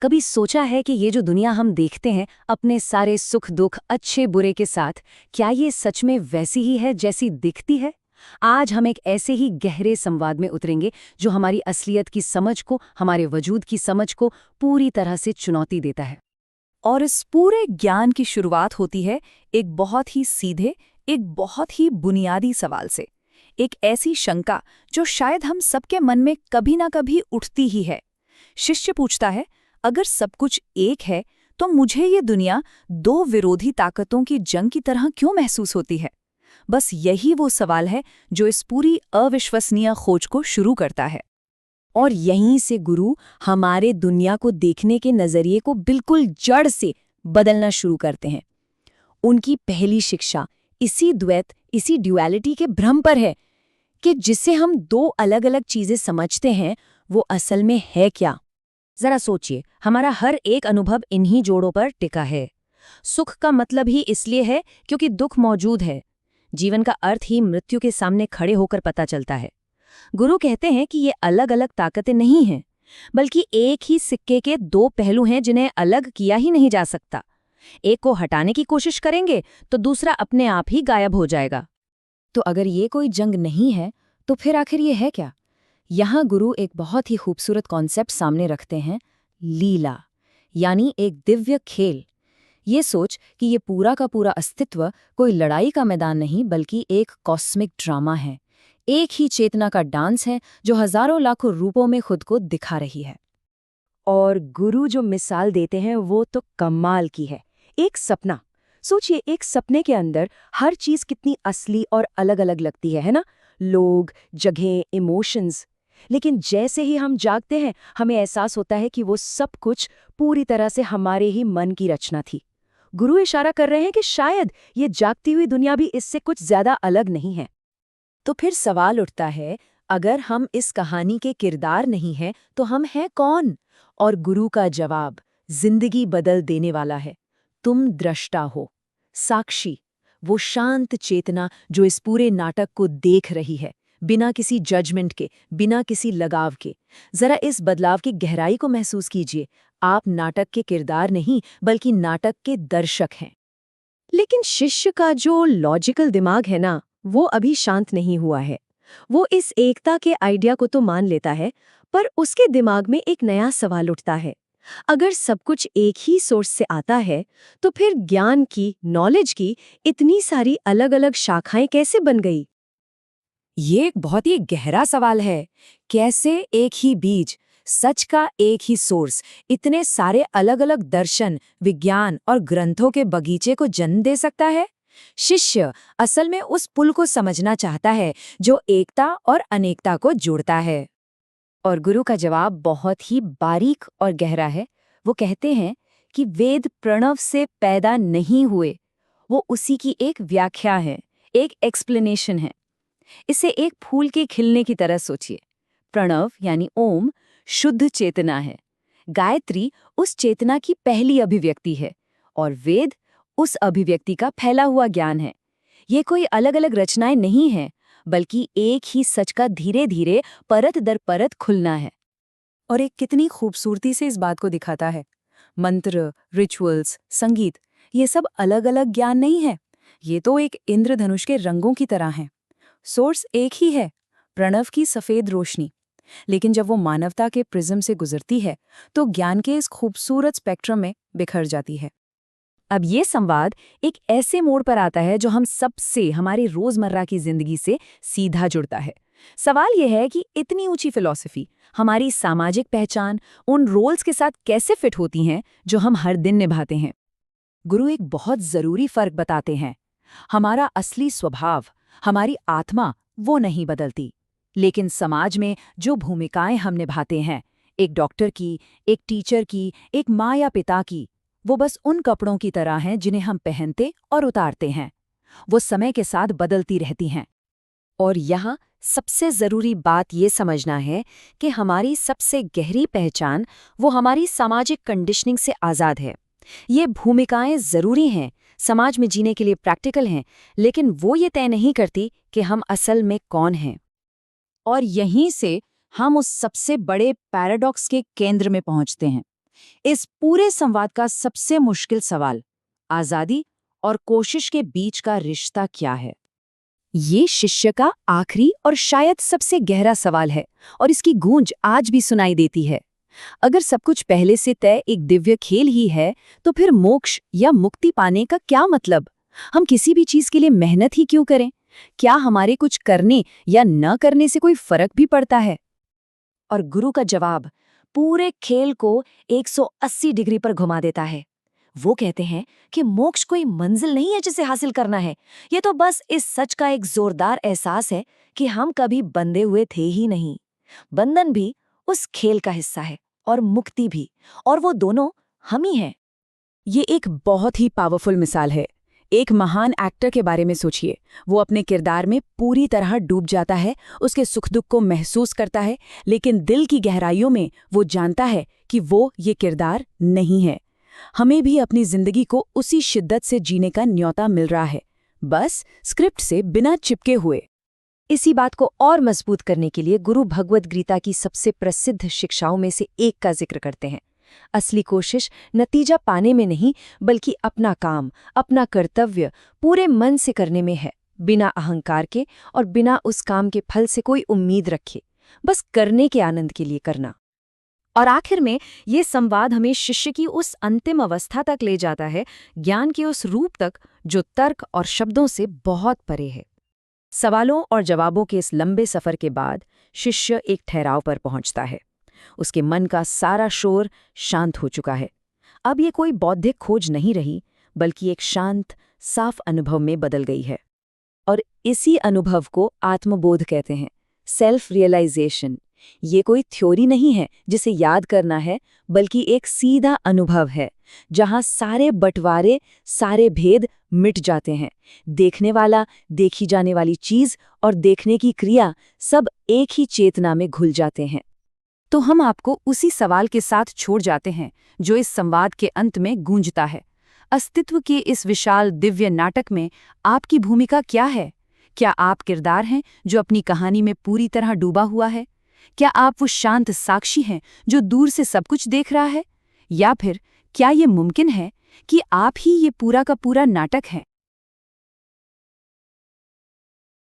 कभी सोचा है कि ये जो दुनिया हम देखते हैं अपने सारे सुख दुख अच्छे बुरे के साथ, क्या ये सच में वैसी ही है जैसी दिखती है? आज हम एक ऐसे ही गहरे संवाद में उतरेंगे जो हमारी असलियत की समझ को, हमारे वजूद की समझ को पूरी तरह से चुनौती देता है। और इस पूरे ज्ञान की शुरुआत होती है एक बहुत ही सीधे, एक बहुत ही बुनियादी सवाल से। एक ऐसी शंका जो शायद हम सबके मन में कभी ना कभी उठती ही है। शिष्य पूछता है, अगर सब कुछ एक है तो मुझे ये दुनिया दो विरोधी ताकतों की जंग की तरह क्यों महसूस होती है? बस यही वो सवाल है जो इस पूरी अविश्वसनीय खोज को शुरू करता है। और यहीं से गुरु हमारे दुनिया को देखने के नजरिए को बिल्कुल जड़ से बदलना शुरू करते हैं। उनकी पहली शिक्षा इसी द्वैत, इसी ड्युअलिटी के भ्रम पर है कि जिसे हम दो अलग अलग चीजें समझते हैं वो असल में है क्या। जरा सोचिए, हमारा हर एक अनुभव इन्हीं जोड़ों पर टिका है। सुख का मतलब ही इसलिए है क्योंकि दुख मौजूद है। जीवन का अर्थ ही मृत्यु के सामने खड़े होकर पता चलता है। गुरु कहते हैं कि ये अलग अलग ताकतें नहीं हैं, बल्कि एक ही सिक्के के दो पहलू हैं जिन्हें अलग किया ही नहीं जा सकता। एक को हटाने की कोशिश करेंगे तो दूसरा अपने आप ही गायब हो जाएगा। तो अगर ये कोई जंग नहीं है तो फिर आखिर ये है क्या? यहाँ गुरु एक बहुत ही खूबसूरत कॉन्सेप्ट सामने रखते हैं, लीला, यानी एक दिव्य खेल। ये सोच कि ये पूरा का पूरा अस्तित्व कोई लड़ाई का मैदान नहीं बल्कि एक कॉस्मिक ड्रामा है, एक ही चेतना का डांस है जो हजारों लाखों रूपों में खुद को दिखा रही है। और गुरु जो मिसाल देते हैं वो तो कमाल की है। एक सपना, सोचिए, एक सपने के अंदर हर चीज कितनी असली और अलग अलग लगती है ना? लोग, जगह, इमोशंस। लेकिन जैसे ही हम जागते हैं हमें एहसास होता है कि वो सब कुछ पूरी तरह से हमारे ही मन की रचना थी। गुरु इशारा कर रहे हैं कि शायद ये जागती हुई दुनिया भी इससे कुछ ज्यादा अलग नहीं है। तो फिर सवाल उठता है, अगर हम इस कहानी के किरदार नहीं हैं तो हम हैं कौन? और गुरु का जवाब जिंदगी बदल देने वाला है। तुम दृष्टा हो, साक्षी, वो शांत चेतना जो इस पूरे नाटक को देख रही है, बिना किसी जजमेंट के, बिना किसी लगाव के। जरा इस बदलाव की गहराई को महसूस कीजिए। आप नाटक के किरदार नहीं बल्कि नाटक के दर्शक हैं। लेकिन शिष्य का जो लॉजिकल दिमाग है ना, वो अभी शांत नहीं हुआ है। वो इस एकता के आइडिया को तो मान लेता है, पर उसके दिमाग में एक नया सवाल उठता है। अगर सब कुछ एक ही सोर्स से आता है तो फिर ज्ञान की, नॉलेज की इतनी सारी अलग अलग शाखाएं कैसे बन गई? ये एक बहुत ही गहरा सवाल है। कैसे एक ही बीज, सच का एक ही सोर्स, इतने सारे अलग अलग दर्शन, विज्ञान और ग्रंथों के बगीचे को जन्म दे सकता है? शिष्य असल में उस पुल को समझना चाहता है जो एकता और अनेकता को जोड़ता है। और गुरु का जवाब बहुत ही बारीक और गहरा है। वो कहते हैं कि वेद प्रणव से पैदा नहीं हुए, वो उसी की एक व्याख्या है, एक एक्सप्लेनेशन है। इसे एक फूल के खिलने की तरह सोचिए। प्रणव यानी ओम शुद्ध चेतना है, गायत्री उस चेतना की पहली अभिव्यक्ति है, और वेद उस अभिव्यक्ति का फैला हुआ ज्ञान है। ये कोई अलग अलग रचनाएं नहीं हैं, बल्कि एक ही सच का धीरे धीरे परत दर परत खुलना है। और एक कितनी खूबसूरती से इस बात को दिखाता है। मंत्र, रिचुअल्स, संगीत, ये सब अलग अलग ज्ञान नहीं है। ये तो एक इंद्रधनुष के रंगों की तरह हैं। सोर्स एक ही है, प्रणव की सफेद रोशनी। लेकिन जब वो मानवता के प्रिज्म से गुजरती है तो ज्ञान के इस खूबसूरत स्पेक्ट्रम में बिखर जाती है। अब ये संवाद एक ऐसे मोड़ पर आता है जो हम सबसे, हमारी रोजमर्रा की जिंदगी से सीधा जुड़ता है। सवाल यह है कि इतनी ऊंची फिलॉसफी हमारी सामाजिक पहचान, उन रोल्स के साथ कैसे फिट होती हैं जो हम हर दिन निभाते हैं। गुरु एक बहुत जरूरी फर्क बताते हैं। हमारा असली स्वभाव, हमारी आत्मा, वो नहीं बदलती, लेकिन समाज में जो भूमिकाएं हम निभाते हैं, एक डॉक्टर की, एक टीचर की, एक माँ या पिता की, वो बस उन कपड़ों की तरह हैं जिन्हें हम पहनते और उतारते हैं। वो समय के साथ बदलती रहती हैं। और यहाँ सबसे ज़रूरी बात ये समझना है कि हमारी सबसे गहरी पहचान वो हमारी सामाजिक कंडीशनिंग से आज़ाद है। ये भूमिकाएं ज़रूरी हैं, समाज में जीने के लिए प्रैक्टिकल हैं, लेकिन वो ये तय नहीं करती कि हम असल में कौन हैं। और यहीं से हम उस सबसे बड़े पैराडॉक्स के केंद्र में पहुंचते हैं। इस पूरे संवाद का सबसे मुश्किल सवाल, आजादी और कोशिश के बीच का रिश्ता क्या है? ये शिष्य का आखिरी और शायद सबसे गहरा सवाल है, और इसकी गूंज आज भी सुनाई देती है। अगर सब कुछ पहले से तय एक दिव्य खेल ही है, तो फिर मोक्ष या मुक्ति पाने का क्या मतलब? हम किसी भी चीज के लिए मेहनत ही क्यों करें? क्या हमारे कुछ करने या न करने से कोई फर्क भी पड़ता है? और गुरु का जवाब पूरे खेल को 180 डिग्री पर घुमा देता है। वो कहते हैं कि मोक्ष कोई मंजिल नहीं है जिसे हासिल करना है, ये तो बस इस सच का एक जोरदार एहसास है कि हम कभी बंधे हुए थे ही नहीं। बंधन भी उस खेल का हिस्सा है और मुक्ति भी, और वो दोनों हम ही हैं। ये एक बहुत ही पावरफुल मिसाल है। एक महान एक्टर के बारे में सोचिए। वो अपने किरदार में पूरी तरह डूब जाता है, उसके सुख दुख को महसूस करता है, लेकिन दिल की गहराइयों में वो जानता है कि वो ये किरदार नहीं है। हमें भी अपनी जिंदगी को उसी शिद्दत से जीने का न्योता मिल रहा है, बस स्क्रिप्ट से बिना चिपके हुए। इसी बात को और मजबूत करने के लिए गुरु भगवद गीता की सबसे प्रसिद्ध शिक्षाओं में से एक का जिक्र करते हैं। असली कोशिश नतीजा पाने में नहीं, बल्कि अपना काम, अपना कर्तव्य पूरे मन से करने में है, बिना अहंकार के और बिना उस काम के फल से कोई उम्मीद रखे, बस करने के आनंद के लिए करना। और आखिर में ये संवाद हमें शिष्य की उस अंतिम अवस्था तक ले जाता है, ज्ञान के उस रूप तक जो तर्क और शब्दों से बहुत परे है। सवालों और जवाबों के इस लंबे सफर के बाद शिष्य एक ठहराव पर पहुंचता है। उसके मन का सारा शोर शांत हो चुका है। अब ये कोई बौद्धिक खोज नहीं रही, बल्कि एक शांत, साफ अनुभव में बदल गई है। और इसी अनुभव को आत्मबोध कहते हैं, सेल्फ रियलाइजेशन। ये कोई थ्योरी नहीं है जिसे याद करना है, बल्कि एक सीधा अनुभव है, जहां सारे बंटवारे, सारे भेद मिट जाते हैं। देखने वाला, देखी जाने वाली चीज और देखने की क्रिया सब एक ही चेतना में घुल जाते हैं। तो हम आपको उसी सवाल के साथ छोड़ जाते हैं जो इस संवाद के अंत में गूंजता है। अस्तित्व के इस विशाल दिव्य नाटक में आपकी भूमिका क्या है? क्या आप किरदार हैं जो अपनी कहानी में पूरी तरह डूबा हुआ है? क्या आप वो शांत साक्षी हैं जो दूर से सब कुछ देख रहा है? या फिर क्या ये मुमकिन है कि आप ही ये पूरा का पूरा नाटक हैं?